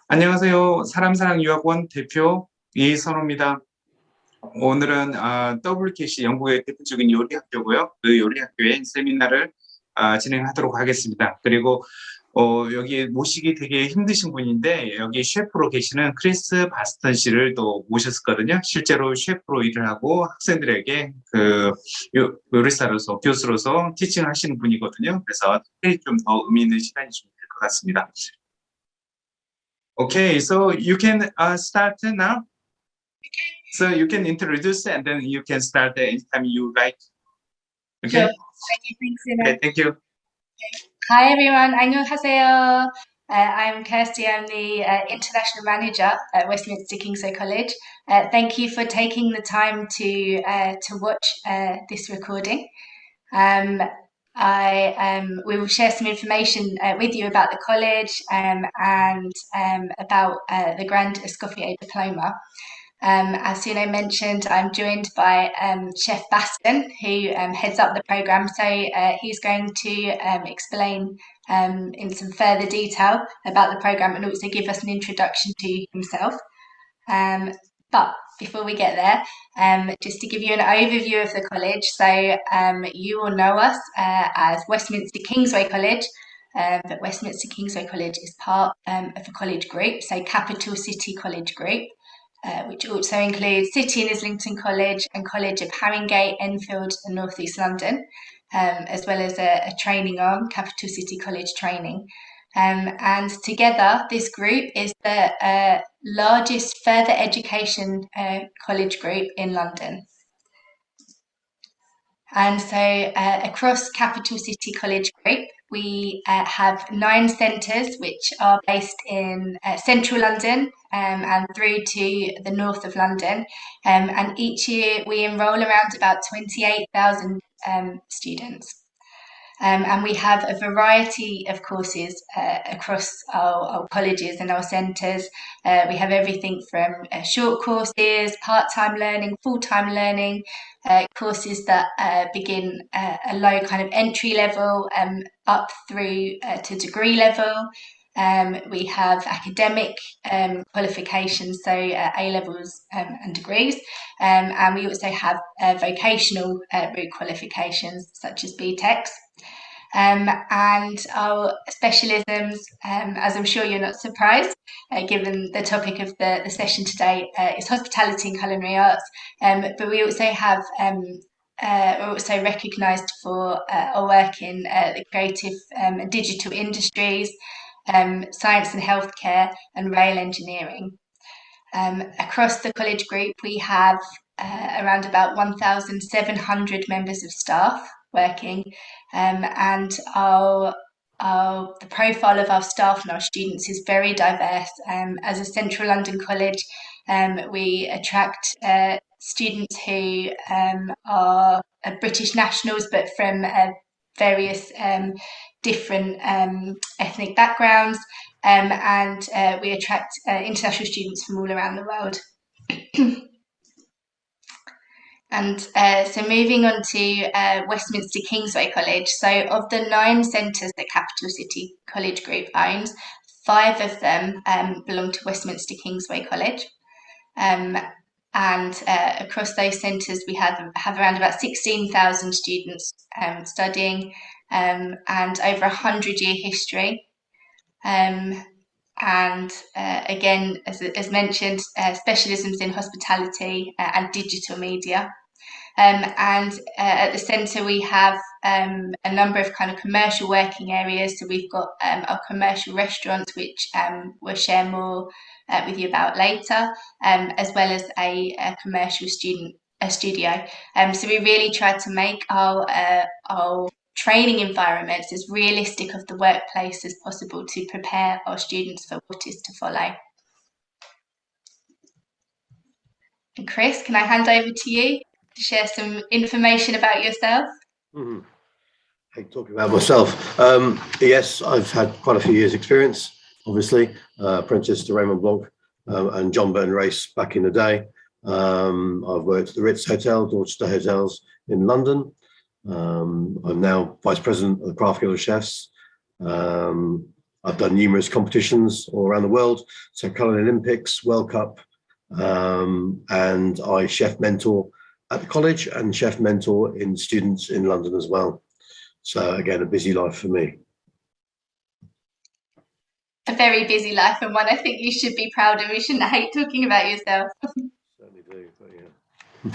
안녕하세요. 사람사랑유학원 대표 이선호입니다. 오늘은 WKC 영국의 대표적인 요리학교고요. 그 요리학교의 세미나를 진행하도록 하겠습니다. 그리고 여기 모시기 되게 힘드신 분인데 여기 셰프로 계시는 크리스 바스턴 씨를 또 모셨었거든요. 실제로 셰프로 일을 하고 학생들에게 그 요리사로서 교수로서 티칭하시는 분이거든요. 그래서 특별히 좀 더 의미 있는 시간이 좀 될 것 같습니다. Okay, so you can start now. So you can introduce and then you can start anytime you like. Okay. Sure. Thank you. Okay, thank you. Hi everyone. 안녕하세요. I'm Kirsty. I'm the International Manager at Westminster Kingsway College. Thank you for taking the time to watch this recording. We will share some information with you about the college and about the Grand Escoffier Diploma. As Suno mentioned, I'm joined by Chef Baston, who heads up the programme. So he's going to explain in some further detail about the programme and also give us an introduction to himself. But before we get there, just to give you an overview of the college, so you will know us as Westminster Kingsway College, but Westminster Kingsway College is part of a college group, so Capital City College Group, which also includes City and Islington College and College of Haringey, Enfield and North East London, as well as a training arm, Capital City College Training. And together, this group is the largest further education college group in London. And so across Capital City College Group, we have 9 centres which are based in central London and through to the north of London. And each year we enrol around about 28,000 students. And we have a variety of courses across our colleges and our centres. We have everything from short courses, part-time learning, full-time learning, courses that begin a low kind of entry level up through to degree level. We have academic qualifications, so A-levels and degrees, and we also have vocational route qualifications such as BTECs. And our specialisms, as I'm sure you're not surprised, given the topic of the session today, is hospitality and culinary arts. But we also have, we're also recognised for our work in the creative and digital industries, science and healthcare, and rail engineering. Across the college group, we have around about 1,700 members of staff working, and the profile of our staff and our students is very diverse. As a central London college, we attract students who are British nationals but from various different ethnic backgrounds, and we attract international students from all around the world. And so moving on to Westminster Kingsway College. So of the 9 centres that Capital City College Group owns, 5 of them belong to Westminster Kingsway College. And across those centres we have around about 16,000 students studying, and over 100-year history. And again, as mentioned, specialisms in hospitality and digital media. And at the centre we have a number of kind of commercial working areas. So we've got our commercial restaurants, which we'll share more with you about later, as well as a commercial studio. So we really try to make our training environments as realistic of the workplace as possible to prepare our students for what is to follow. And Chris, can I hand over to you to share some information about yourself? Mm-hmm. Hey, talking about myself, yes, I've had quite a few years' experience, obviously, apprenticed to Raymond Blanc and John Burton Race back in the day. I've worked at the Ritz Hotel, Dorchester Hotels in London. I'm now Vice President of the Craft Guild of Chefs. I've done numerous competitions all around the world, so Culinary Olympics, World Cup, and I chef mentor at the college and chef mentor in students in London as well. So again, a busy life for me. A very busy life, and one I think you should be proud of. You shouldn't hate talking about yourself. Certainly do, but yeah.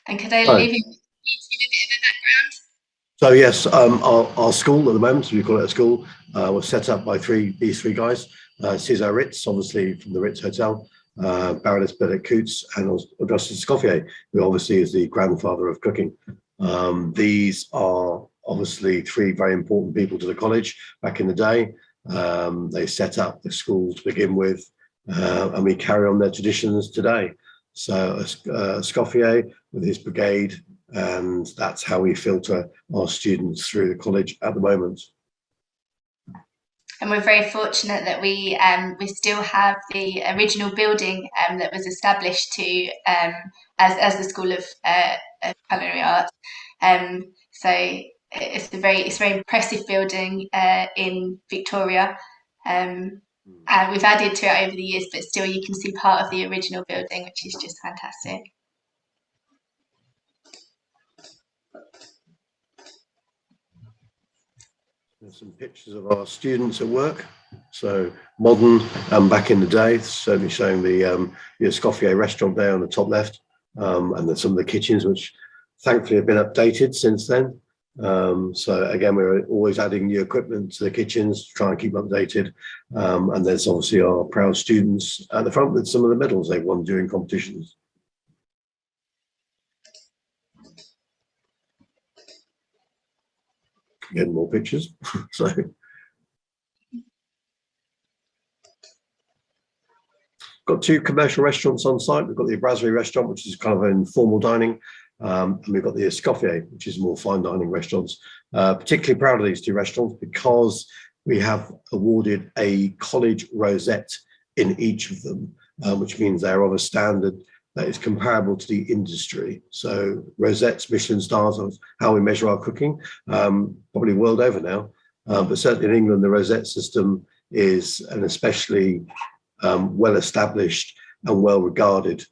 And could I Hi. leave you to give a bit of a background? So yes, our school at the moment, so we call it a school, was set up by these three guys. Cesar Ritz, obviously from the Ritz Hotel, Baroness Bernadette Coutts, and Augustus Escoffier, who obviously is the grandfather of cooking. These are obviously three very important people to the college back in the day. They set up the school to begin with, and we carry on their traditions today. So Escoffier with his brigade, and that's how we filter our students through the college at the moment. And we're very fortunate that we still have the original building that was established to as the School of Culinary Art. So it's a very impressive building in Victoria. And we've added to it over the years, but still you can see part of the original building, which is just fantastic. There's some pictures of our students at work. So modern and back in the day, certainly showing the Escoffier restaurant there on the top left, and then some of the kitchens, which thankfully have been updated since then. So again, we're always adding new equipment to the kitchens to try and keep updated. And there's obviously our proud students at the front with some of the medals they've won during competitions. Again, more pictures. So got two commercial restaurants on site. We've got the Brasserie restaurant, which is kind of an informal dining, and we've got the Escoffier, which is more fine dining restaurants. Particularly proud of these two restaurants because we have awarded a college rosette in each of them, which means they're of a standard that is comparable to the industry. So rosettes, Michelin stars of how we measure our cooking, probably world over now, but certainly in England, the rosette system is an especially well-established and well-regarded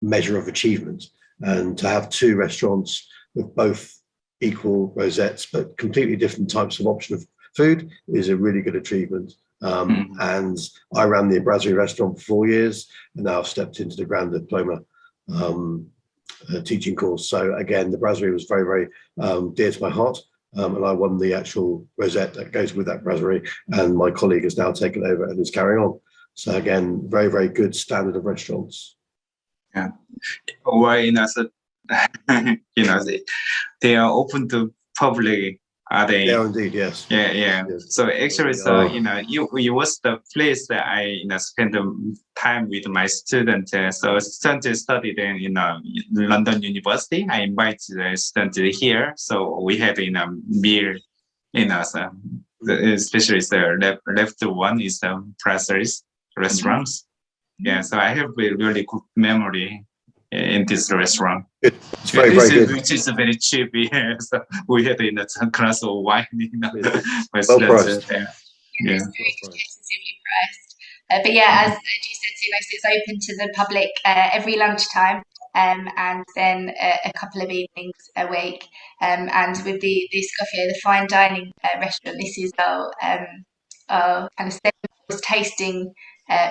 measure of achievement. And to have two restaurants with both equal rosettes, but completely different types of option of food is a really good achievement. And I ran the Brasserie restaurant for 4 years, and now I've stepped into the Grand Diploma teaching course. So again, the Brasserie was very, very dear to my heart. And I won the actual rosette that goes with that Brasserie, and my colleague has now taken over and is carrying on. So again, very, very good standard of restaurants. Yeah. Why so, they are open to public. Are they? They are indeed, yes. Yeah. Yes. So actually, so you was the place that I spend time with my student. So student studied in London University. I invited the student here, so we had meal. So especially the left one is the Brasserie restaurants. Yeah, so I have a really good memory in this restaurant. It's very, very good. Which is very cheap. Yeah. So we had a glass of wine. Well priced. Yeah. It's very competitively priced. But yeah, as you said, it's open to the public every lunchtime, and then a couple of evenings a week. And with the Escoffier, the fine dining restaurant, this is our kind of 7-course tasting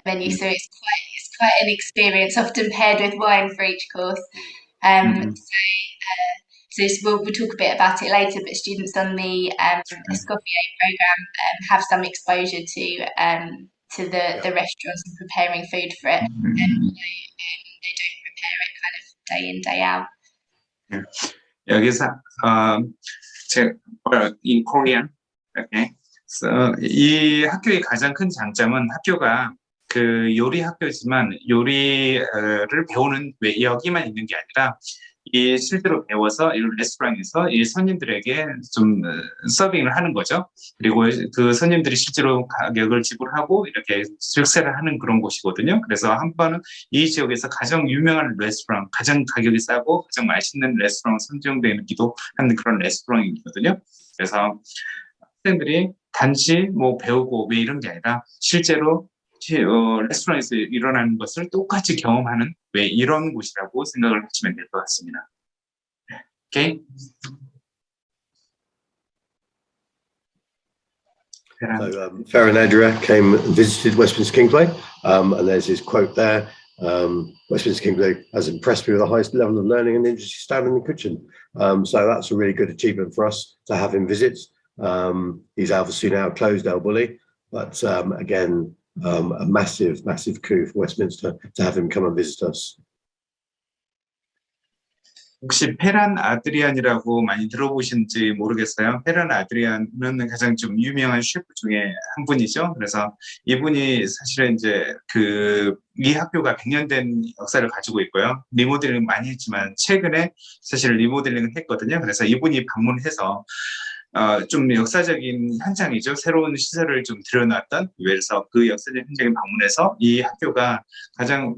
menu. So it's quite an experience, often paired with wine for each course. So we'll talk a bit about it later, but students on the Escoffier program have some exposure to the restaurants and preparing food for it. They don't prepare it kind of day in, day out. 여기서 in Korean, okay. So 이 학교의 가장 큰 장점은 학교가 그 요리 학교지만 요리를 배우는 여기만 있는 게 아니라 이 실제로 배워서 이 레스토랑에서 이 손님들에게 좀 서빙을 하는 거죠. 그리고 그 손님들이 실제로 가격을 지불하고 이렇게 식사를 하는 그런 곳이거든요. 그래서 한 번은 이 지역에서 가장 유명한 레스토랑, 가장 가격이 싸고 가장 맛있는 레스토랑 선정되기도 하는 그런 레스토랑이거든요. 그래서 학생들이 단지 뭐 배우고 왜 이런 게 아니라 실제로 레스토랑에서 일어나는 것을 똑같이 경험하는 왜 이런 곳이라고 생각을 하시면 될 것 같습니다. 오케이? So Farron Adria came and visited Westminster Kingsway, and there's his quote there. Westminster Kingsway has impressed me with the highest level of learning and industry standard in the kitchen. So that's a really good achievement for us to have him visit. He's obviously now closed El Bulli, but again, a massive coup for Westminster to have him come and visit us. 혹시 페란 아드리안이라고 많이 들어보신지 모르겠어요. 페란 아드리안은 가장 좀 유명한 셰프 중에 한 분이죠. 그래서 이분이 사실은 이제 이 학교가 100년 된 역사를 가지고 있고요. 리모델링 많이 했지만 최근에 사실 리모델링을 했거든요. 그래서 이분이 방문해서 좀 역사적인 현장이죠. 새로운 시설을 좀 들여놨던, 그래서 그 역사적인 현장에 방문해서 이 학교가 가장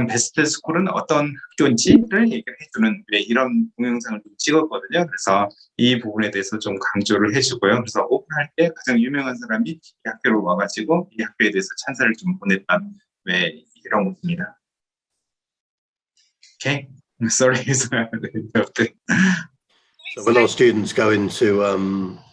베스트 스쿨은 어떤 학교인지를 얘기를 해주는 이런 동영상을 좀 찍었거든요. 그래서 이 부분에 대해서 좀 강조를 해주고요. 그래서 오픈할 때 가장 유명한 사람이 이 학교로 와가지고 이 학교에 대해서 찬사를 좀 보냈던 이런 곳입니다. Okay, sorry. So when our students go into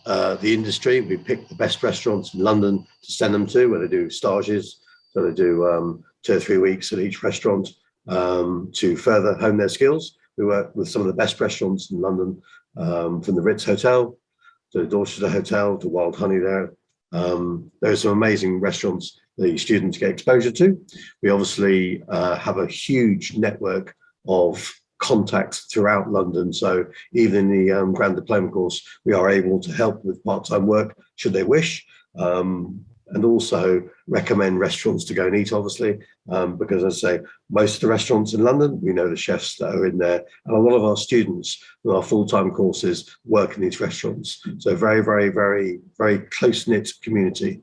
the industry, we pick the best restaurants in London to send them to, where they do stages. So they do 2 or 3 weeks at each restaurant to further hone their skills. We work with some of the best restaurants in London, from the Ritz Hotel to the Dorchester Hotel to Wild Honey there. There are some amazing restaurants the students get exposure to. We obviously have a huge network of contacts throughout London, so even in the Grand Diploma course we are able to help with part-time work should they wish, and also recommend restaurants to go and eat, obviously, because as I say, most of the restaurants in London, we know the chefs that are in there, and a lot of our students with our full-time courses work in these restaurants. So very, very, very, very close-knit community.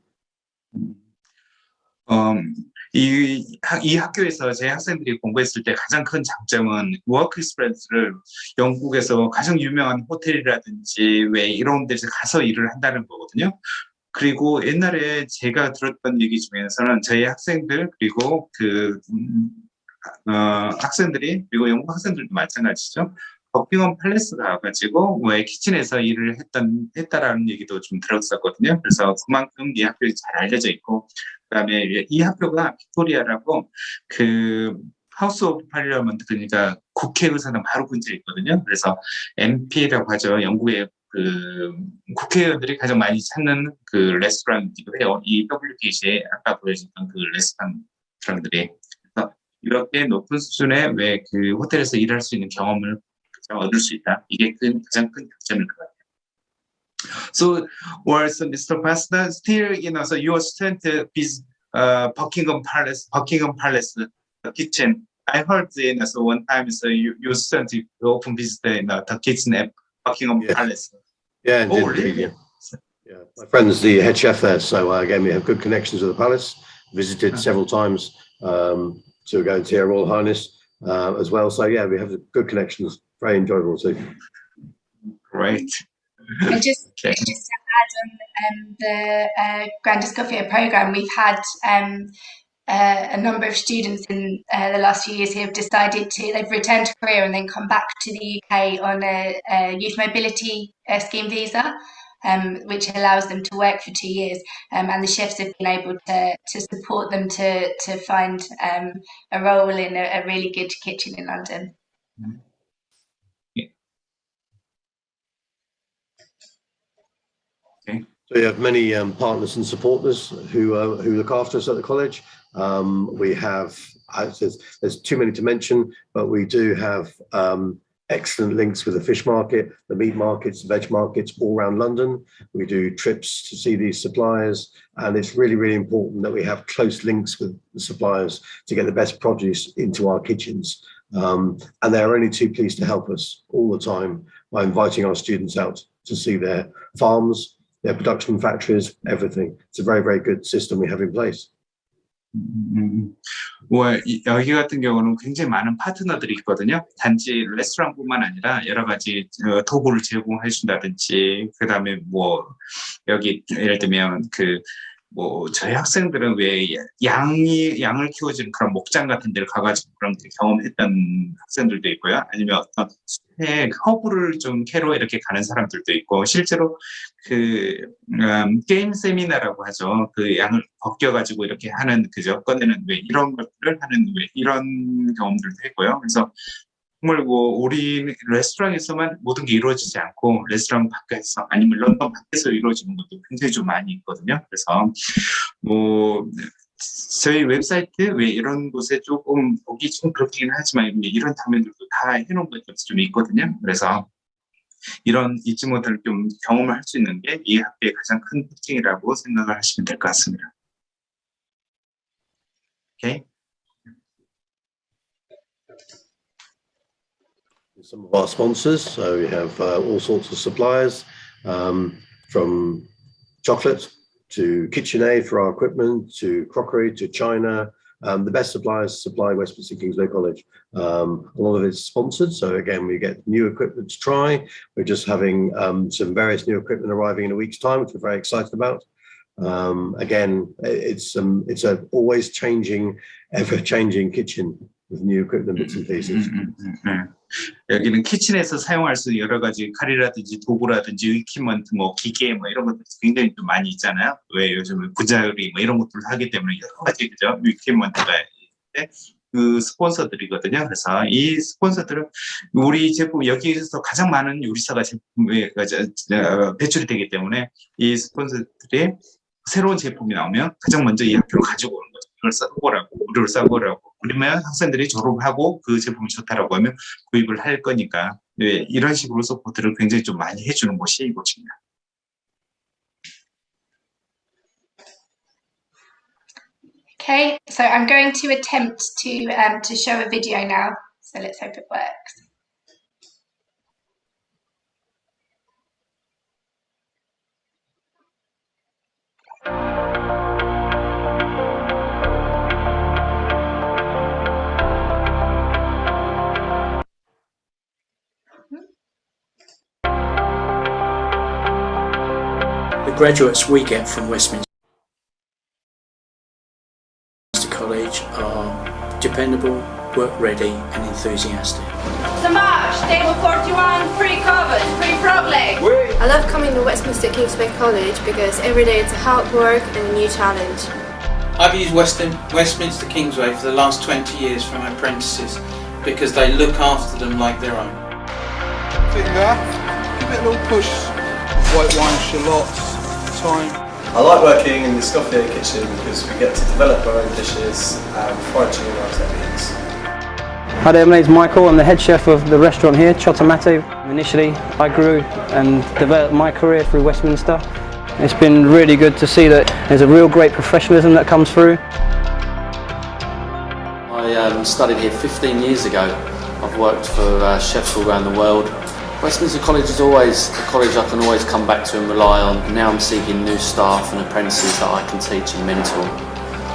이 학교에서 제 학생들이 공부했을 때 가장 큰 장점은 워크 익스프레스를 영국에서 가장 유명한 호텔이라든지 이런 데서 가서 일을 한다는 거거든요. 그리고 옛날에 제가 들었던 얘기 중에서는 저희 학생들 그리고 학생들이 그리고 영국 학생들도 마찬가지죠. 버킹엄 팔레스 가가지고 키친에서 일을 했다라는 얘기도 좀 들었었거든요. 그래서 그만큼 이 학교가 잘 알려져 있고, 그다음에 이 학교가 빅토리아라고 하우스 오브 파리아먼트, 그러니까 국회의사당 바로 근처에 있거든요. 그래서 MP라고 하죠. 영국의 국회의원들이 가장 많이 찾는 레스토랑이기도 해요. 이 WKC에 아까 보여줬던 레스토랑들이. 그래서 이렇게 높은 수준의 호텔에서 일할 수 있는 경험을 얻을 수 있다. 이게 가장 큰 장점일 것 같아요. So, was Mr. Pasta still, so you are student with Buckingham Palace, the kitchen. I heard, so one time, so you student often visit the kitchen at Buckingham Palace. Yeah, indeed, really? Yeah. My friend's the head chef there, so again, we have good connections with the palace. Visited several times to go and see Her Royal Highness as well. So yeah, we have good connections. Very enjoyable too. Great. And just to add on the Grand Escoffier programme, we've had a number of students in the last few years who have decided they've returned to Korea and then come back to the UK on a youth mobility scheme visa, which allows them to work for 2 years. And the chefs have been able to support them to find a role in a really good kitchen in London. Okay. So we have many partners and supporters who look after us at the college. We have, there's too many to mention, but we do have excellent links with the fish market, the meat markets, the veg markets all around London. We do trips to see these suppliers, and it's really, really important that we have close links with the suppliers to get the best produce into our kitchens. And they're only too pleased to help us all the time by inviting our students out to see their farms, their production factories, everything. It's a very, very good system we have in place. 여기 같은 경우는 굉장히 많은 파트너들이 있거든요. 단지 레스토랑뿐만 아니라 여러 가지 도구를 제공해 준다든지, 그다음에 뭐 여기 예를 들면 저희 학생들은 왜 양을 키워주는 그런 목장 같은 데를 가가지고 그런 경험했던 학생들도 있고요. 아니면 어떤 숲에 허브를 좀 캐러 이렇게 가는 사람들도 있고, 실제로 게임 세미나라고 하죠. 양을 벗겨가지고 이렇게 하는, 꺼내는 이런 것들을 하는 이런 경험들도 했고요. 그래서 정말 우리 레스토랑에서만 모든 게 이루어지지 않고 레스토랑 밖에서 아니면 런던 밖에서 이루어지는 것도 굉장히 좀 많이 있거든요. 그래서 저희 웹사이트 이런 곳에 조금 보기 좀 그렇긴 하지만 이런 장면들도 다 해놓은 것들이 좀 있거든요. 그래서 이런 잊지 못할 좀 경험을 할 수 있는 게 이 학교의 가장 큰 특징이라고 생각을 하시면 될 것 같습니다. 오케이. Some of our sponsors, so we have all sorts of suppliers, from chocolate to KitchenAid for our equipment, to crockery, to china. The best suppliers supply Westminster Kingsway College. A lot of it's sponsored, so again, we get new equipment to try. We're just having some various new equipment arriving in a week's time, which we're very excited about. Again, it's a always changing, ever-changing kitchen with new equipment bits and pieces. 여기는 키친에서 사용할 수 있는 여러 가지 칼이라든지 도구라든지 이퀴먼트, 기계 이런 것들 굉장히 좀 많이 있잖아요. 왜 요즘 부자요리 이런 것들을 하기 때문에 여러 가지 이퀴먼트가 있는데 그 스폰서들이거든요. 그래서 이 스폰서들은 우리 제품 여기에서 가장 많은 요리사가 제품에 배출이 되기 때문에 이 스폰서들이 새로운 제품이 나오면 가장 먼저 이 학교로 가지고 오는 거죠. 이걸 써보라고, 무료로 써보라고. 그러면 학생들이 졸업하고 그 제품이 좋다라고 하면 구입을 할 거니까 이런 식으로 서포트를 굉장히 좀 많이 해주는 곳이 이곳입니다. Okay, so I'm going to attempt to show a video now. So let's hope it works. The graduates we get from Westminster College are dependable, work-ready and enthusiastic. Samaj, table 41, free covers, free frog legs. I love coming to Westminster Kingsway College because every day it's a hard work and a new challenge. I've used Westminster Kingsway for the last 20 years for my apprentices because they look after them like their own. Finger, give it a little push. White wine, shallots, thyme. I like working in the Scottish kitchen because we get to develop our own dishes and fine-tune our techniques. Hi there, my name's Michael. I'm the head chef of the restaurant here, Chotamate. Initially, I grew and developed my career through Westminster. It's been really good to see that there's a real great professionalism that comes through. I studied here 15 years ago. I've worked for chefs all around the world. Westminster College is always a college I can always come back to and rely on. Now I'm seeking new staff and apprentices that I can teach and mentor.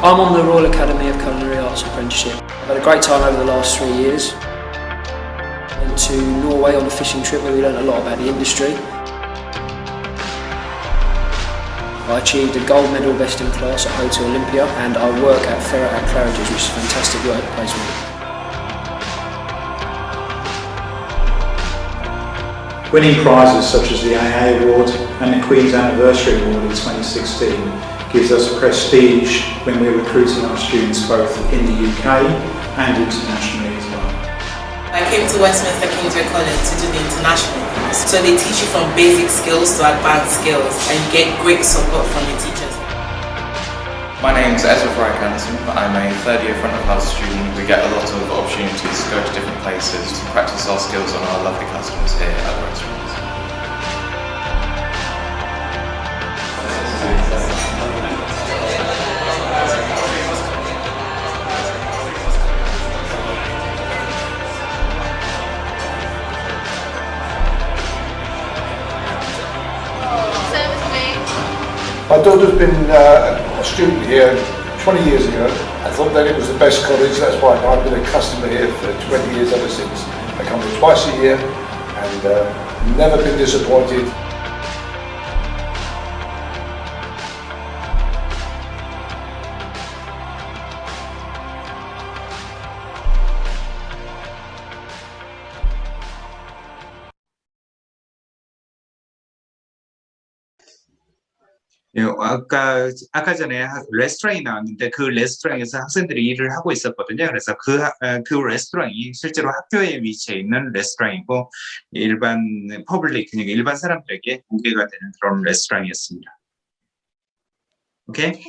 I'm on the Royal Academy of Culinary Arts Apprenticeship. I've had a great time over the last 3 years. Went to Norway on a fishing trip where we learned a lot about the industry. I achieved a gold medal best in class at Hotel Olympia and I work at Ferret at Claridge's, which is a fantastic work placement. Winning prizes such as the AA Award and the Queen's Anniversary Award in 2016 gives us prestige when we're recruiting our students both in the UK and internationally as well. I came to Westminster Kingsway College to do the international course. So they teach you from basic skills to advanced skills and you get great support from your teachers. My name's Ezra Royke. I'm a third year front of house student. We get a lot of opportunities to go to different places to practice our skills on our lovely customers here at the restaurants. My daughter's been a student here 20 years ago. I thought that it was the best college, that's why I've been a customer here for 20 years ever since. I come here twice a year and never been disappointed. 예, 아까 전에 레스토랑이 나왔는데 그 레스토랑에서 학생들이 일을 하고 있었거든요. 그래서 그 레스토랑이 실제로 학교에 위치해 있는 레스토랑이고 일반 퍼블릭, 그러니까 일반 사람들에게 공개가 되는 그런 레스토랑이었습니다. 오케이?